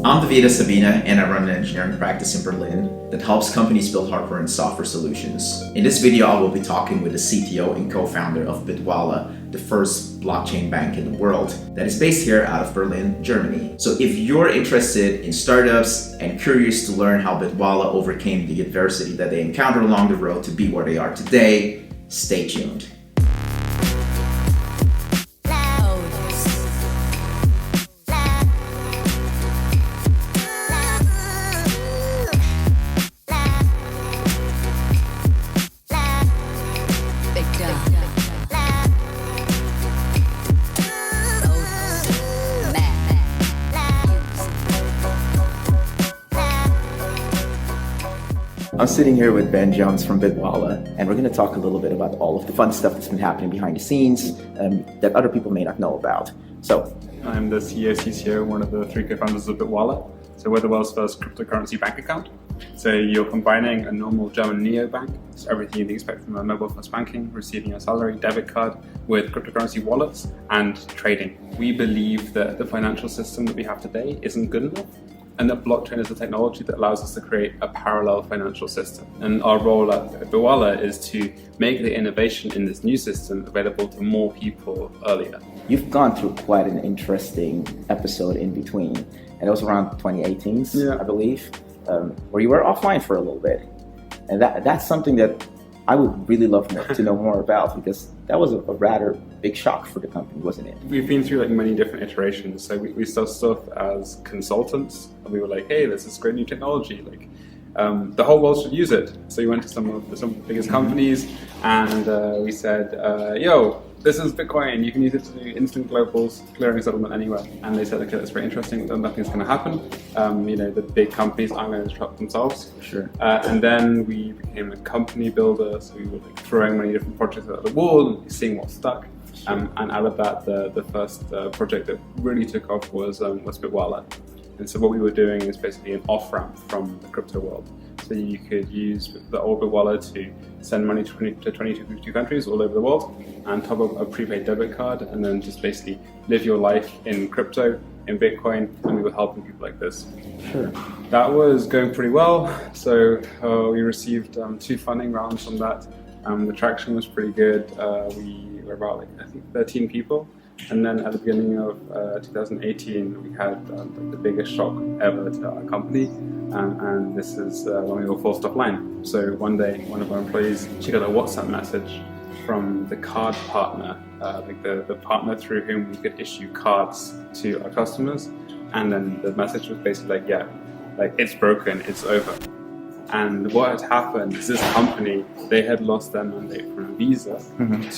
I'm Asabina, and I run an engineering practice in Berlin that helps companies build hardware and software solutions. In this video, I will be talking with the CTO and co-founder of Bitwala, the first blockchain bank in the world that is based here out of Berlin, Germany. So if you're interested in startups and curious to learn how Bitwala overcame the adversity that they encountered along the road to be where they are today, stay tuned. I'm sitting here with Ben Jones from Bitwala, and we're going to talk a little bit about all of the fun stuff that's been happening behind the scenes that other people may not know about. So, I'm the CEO, CTO, one of the three co-founders of Bitwala. So we're the world's first cryptocurrency bank account. So you're combining a normal German neobank, so everything you'd expect from a mobile-first banking, receiving a salary, debit card, with cryptocurrency wallets and trading. We believe that the financial system that we have today isn't good enough, and that blockchain is a technology that allows us to create a parallel financial system. And our role at Bitwala is to make the innovation in this new system available to more people earlier. You've gone through quite an interesting episode in between, and it was around 2018, I believe, where you were offline for a little bit. And that's something that I would really love to know more about, because that was a rather big shock for the company, wasn't it? We've been through many different iterations. So we started off as consultants, and we were like, hey, this is great new technology. The whole world should use it. So we went to some of the biggest companies, and we said, yo, this is Bitcoin. You can use it to do instant global clearing settlement anywhere. And they said, okay, that's very interesting. Then nothing's going to happen. The big companies aren't going to disrupt themselves. Sure. And then we became a company builder. So we were throwing many different projects at the wall and seeing what stuck. And out of that, the first project that really took off was Bitwala. And so what we were doing is basically an off-ramp from the crypto world. So you could use the old Bitwala to send money to 22 countries all over the world, and top up a prepaid debit card, and then just basically live your life in crypto, in Bitcoin, and we were helping people like this. Sure. That was going pretty well. So we received 2 funding rounds from that. The traction was pretty good. We were about 13 people. And then at the beginning of 2018, we had the biggest shock ever to our company. And this is when we were forced offline. So one day, one of our employees, she got a WhatsApp message from the card partner, the partner through whom we could issue cards to our customers. And then the message was basically it's broken, it's over. And what had happened is this company, they had lost their mandate from Visa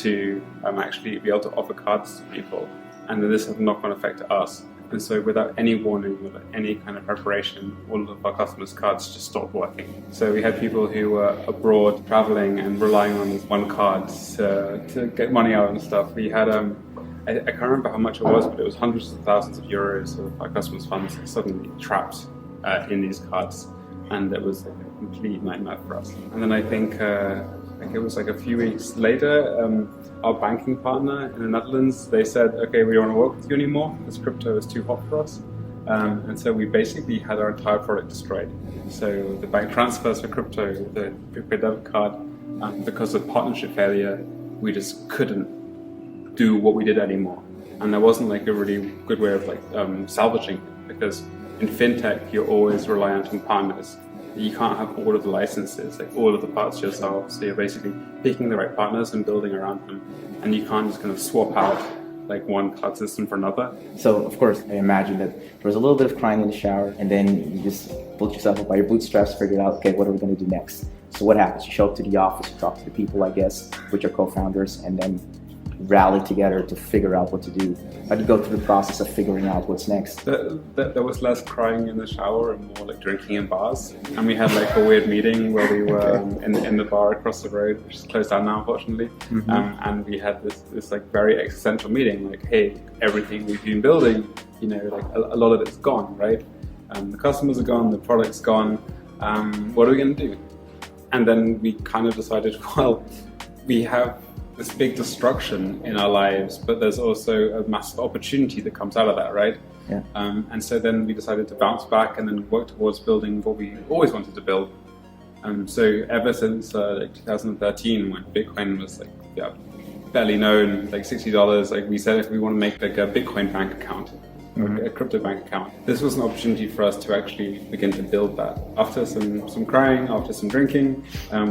to actually be able to offer cards to people. And then this had a knock-on effect to us. And so without any warning, without any kind of preparation, all of our customers' cards just stopped working. So we had people who were abroad traveling and relying on this one card to get money out and stuff. We had, I can't remember how much it was, but it was hundreds of thousands of euros of our customers' funds suddenly trapped in these cards. And it was a complete nightmare for us. And then I think it was a few weeks later, our banking partner in the Netherlands, they said, okay, we don't want to work with you anymore because crypto is too hot for us. And so we basically had our entire product destroyed. So the bank transfers for crypto, the prepaid debit card, because of partnership failure, we just couldn't do what we did anymore. And there wasn't a really good way of salvaging it, because in fintech, you're always reliant on partners. You can't have all of the licenses, all of the parts yourself. So you're basically picking the right partners and building around them. And you can't just kind of swap out one card system for another. So of course, I imagine that there was a little bit of crying in the shower, and then you just pulled yourself up by your bootstraps, figured out, okay, what are we going to do next? So what happens? You show up to the office, you talk to the people, I guess, with your co-founders, and then rally together to figure out what to do. How do you go through the process of figuring out what's next? There was less crying in the shower and more drinking in bars. And we had a weird meeting where we were in the bar across the road, which is closed down now, unfortunately. And we had this very existential meeting, hey, everything we've been building, a lot of it's gone, right? The customers are gone, the product's gone. What are we going to do? And then we kind of decided, well, we have this big destruction in our lives, but there's also a massive opportunity that comes out of that, right? Yeah. And so then we decided to bounce back and then work towards building what we always wanted to build. So ever since 2013, when Bitcoin was barely known, like $60, like we said, if we want to make like a Bitcoin bank account, a crypto bank account, this was an opportunity for us to actually begin to build that. After some crying, after some drinking,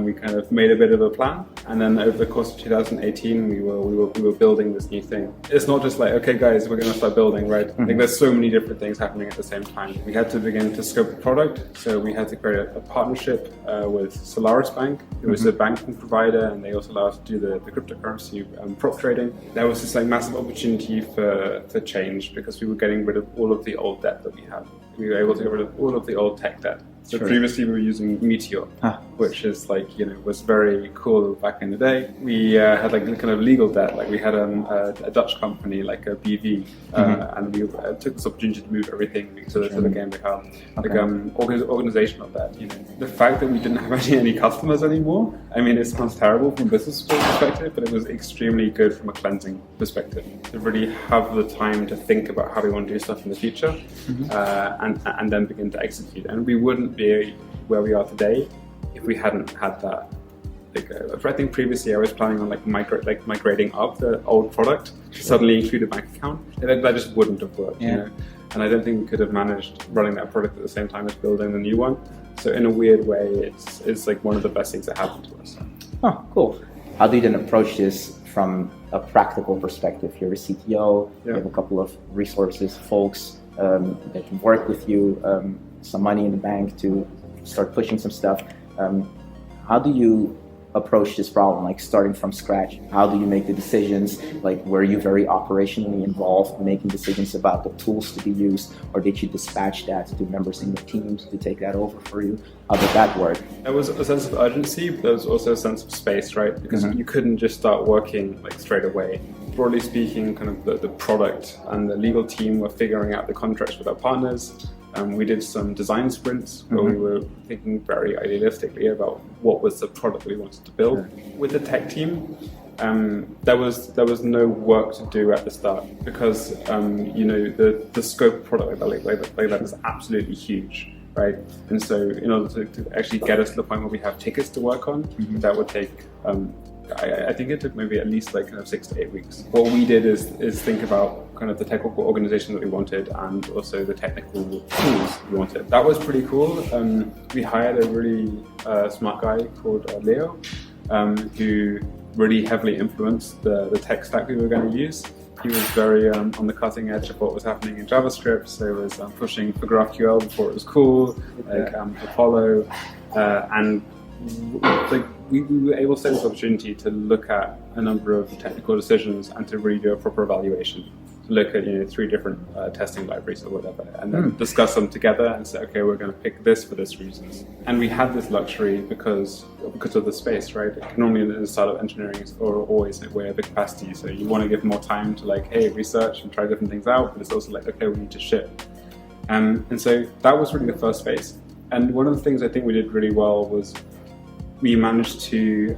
we kind of made a bit of a plan, and then over the course of 2018, we were building this new thing. It's not just like, okay, guys, we're going to start building, right? Like there's so many different things happening at the same time. We had to begin to scope the product, so we had to create a partnership with Solaris Bank, who is a banking provider, and they also allow us to do the cryptocurrency prop trading. There was this like massive opportunity for change because we were getting rid of all of the old debt that we had. We were able to get rid of all of the old tech debt. So previously we were using Meteor, which is like, was very cool back in the day. We had like kind of legal debt, like we had a Dutch company like a BV, and we took this opportunity to move everything to the game become like organizational debt. The fact that we didn't have any customers anymore, I mean, it sounds terrible from a business perspective, but it was extremely good from a cleansing perspective to really have the time to think about how we want to do stuff in the future, and then begin to execute. And we wouldn't be where we are today if we hadn't had that. I think previously I was planning on migrating up the old product to suddenly include a bank account. That just wouldn't have worked, And I don't think we could have managed running that product at the same time as building the new one. So in a weird way, it's like one of the best things that happened to us. Oh, cool. How do you then approach this from a practical perspective? You're a CTO, you have a couple of resources, folks that can work with you, some money in the bank to start pushing some stuff. How do you approach this problem, like starting from scratch? How do you make the decisions? Like, were you very operationally involved making decisions about the tools to be used, or did you dispatch that to members in your teams to take that over for you? How did that work? There was a sense of urgency, but there was also a sense of space, right? Because you couldn't just start working like straight away. Broadly speaking, kind of the product and the legal team were figuring out the contracts with our partners. We did some design sprints where we were thinking very idealistically about what was the product we wanted to build. With the tech team, there was no work to do at the start because the scope of product like that is absolutely huge, right? And so in order to actually get us to the point where we have tickets to work on, that would take I think it took maybe at least like kind of 6 to 8 weeks. What we did is think about kind of the technical organization that we wanted and also the technical tools we wanted. That was pretty cool. We hired a really smart guy called Leo, who really heavily influenced the tech stack we were going to use. He was very on the cutting edge of what was happening in JavaScript, so he was pushing for GraphQL before it was cool, like Apollo, and we were able to take this opportunity to look at a number of technical decisions and to really do a proper evaluation. To look at 3 different testing libraries or whatever, and then discuss them together and say, okay, we're going to pick this for this reasons. And we had this luxury because of the space, right? Normally in the startup engineering is always like way over capacity, so you want to give more time to research and try different things out, but it's also like, okay, we need to ship. And so that was really the first phase. And one of the things I think we did really well was we managed to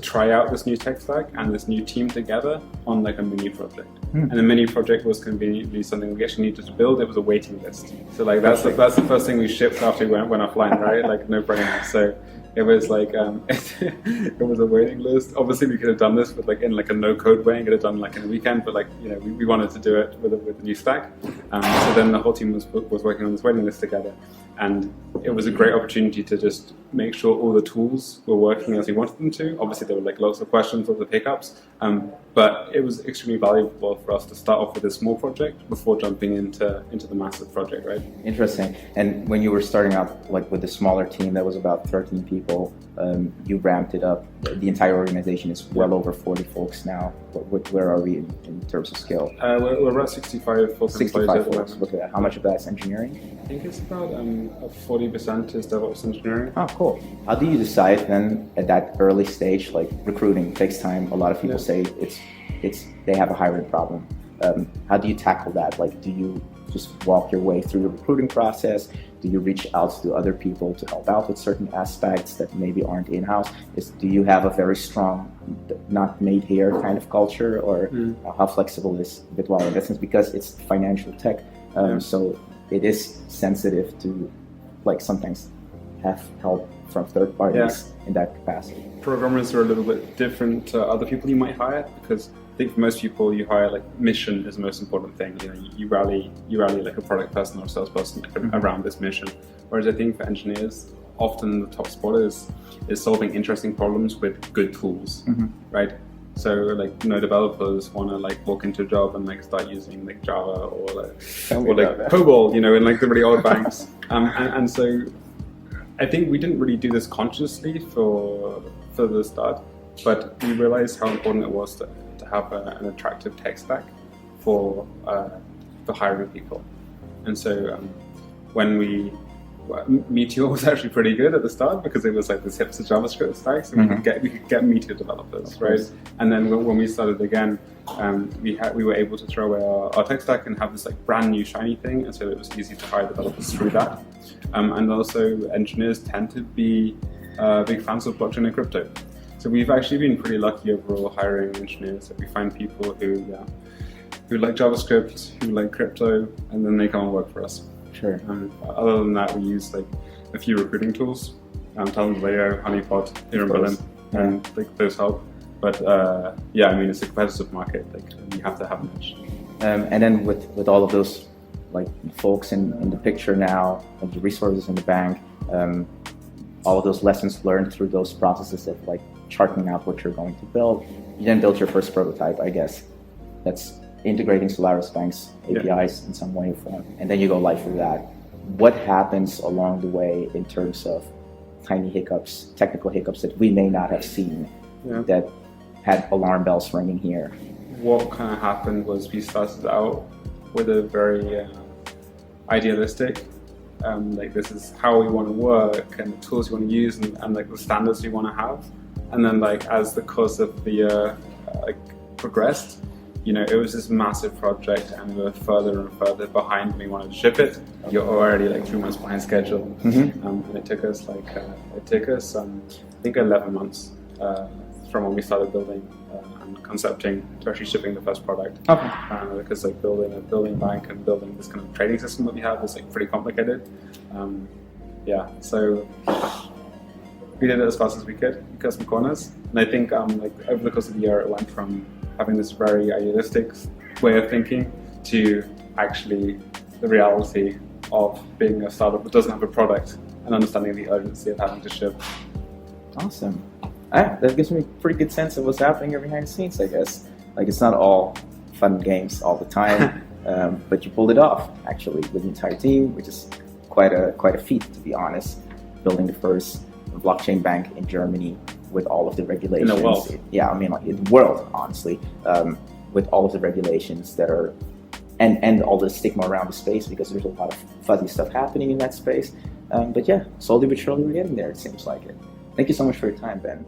try out this new tech stack and this new team together on like a mini project. And the mini project was conveniently something we actually needed to build. It was a waiting list. So like that's the first thing we shipped after we went offline, right? Like no brainer. So it was like it was a waiting list. Obviously we could have done this with in a no code way and get it done in a weekend, but we wanted to do it with a new stack. So then the whole team was working on this waiting list together. And it was a great opportunity to just make sure all the tools were working as we wanted them to. Obviously, there were lots of questions, lots of hiccups, but it was extremely valuable for us to start off with a small project before jumping into the massive project, right? Interesting. And when you were starting out with a smaller team that was about 13 people, you ramped it up. The entire organization is well over 40 folks now. Where are we in terms of scale? We're about 65 folks. 65 folks. Look at that. How much of that is engineering? I think it's about 40% is DevOps engineering. Oh, cool. How do you decide then at that early stage, recruiting takes time? A lot of people say they have a hiring problem. How do you tackle that? Do you just walk your way through the recruiting process? Do you reach out to other people to help out with certain aspects that maybe aren't in-house? Do you have a very strong, not made here kind of culture, or how flexible is Bitwala in that sense? Because it's financial tech. So it is sensitive to like sometimes have help from third parties in that capacity. Programmers are a little bit different to other people you might hire, because I think for most people you hire, like, mission is the most important thing. You know, you rally like a product person or a salesperson around this mission. Whereas I think for engineers, often the top spot is solving interesting problems with good tools, right? So like, developers want to like walk into a job and like start using like Java or like COBOL, in like the really old banks. And so I think we didn't really do this consciously for the start, but we realized how important it was to have an attractive tech stack for hiring people. And so when Meteor was actually pretty good at the start, because it was like this hipster JavaScript stack, so we could get Meteor developers, right? And then when we started again, we were able to throw away our tech stack and have this like brand new shiny thing, and so it was easy to hire developers through that. And also engineers tend to be big fans of blockchain and crypto. So we've actually been pretty lucky overall hiring engineers. That we find people who like JavaScript, who like crypto, and then they come and work for us. Sure. Other than that, we use like a few recruiting tools, Talent.io, Honeypot here in Berlin, and like those help. But it's a competitive market. Like, you have to have an edge. And then with all of those like folks in the picture now, and the resources in the bank, all of those lessons learned through those processes of like charting out what you're going to build. You then built your first prototype, I guess. That's integrating Solaris Bank's APIs in some way or form, and then you go live with that. What happens along the way in terms of tiny hiccups, technical hiccups that we may not have seen, that had alarm bells ringing here? What kind of happened was we started out with a very idealistic, like, this is how we want to work and the tools we want to use and like the standards we want to have. And then like as the course of the year progressed, it was this massive project, and we were further and further behind when we wanted to ship it. You're already like 3 months behind schedule, and it took us I think 11 months from when we started building and concepting to actually shipping the first product. Because like building a bank and building this kind of trading system that we have is like pretty complicated. So we did it as fast as we could. We cut some corners, and I think like over the course of the year, it went from having this very idealistic way of thinking to actually the reality of being a startup that doesn't have a product and understanding the urgency of having to ship. Awesome. That gives me a pretty good sense of what's happening behind the scenes, I guess. Like, it's not all fun games all the time, but you pulled it off actually with the entire team, which is quite a feat, to be honest. Building the first blockchain bank in Germany with all of the regulations. In the world. In the world, honestly, with all of the regulations that are, and all the stigma around the space, because there's a lot of fuzzy stuff happening in that space. But slowly but surely we're getting there, it seems like it. Thank you so much for your time, Ben.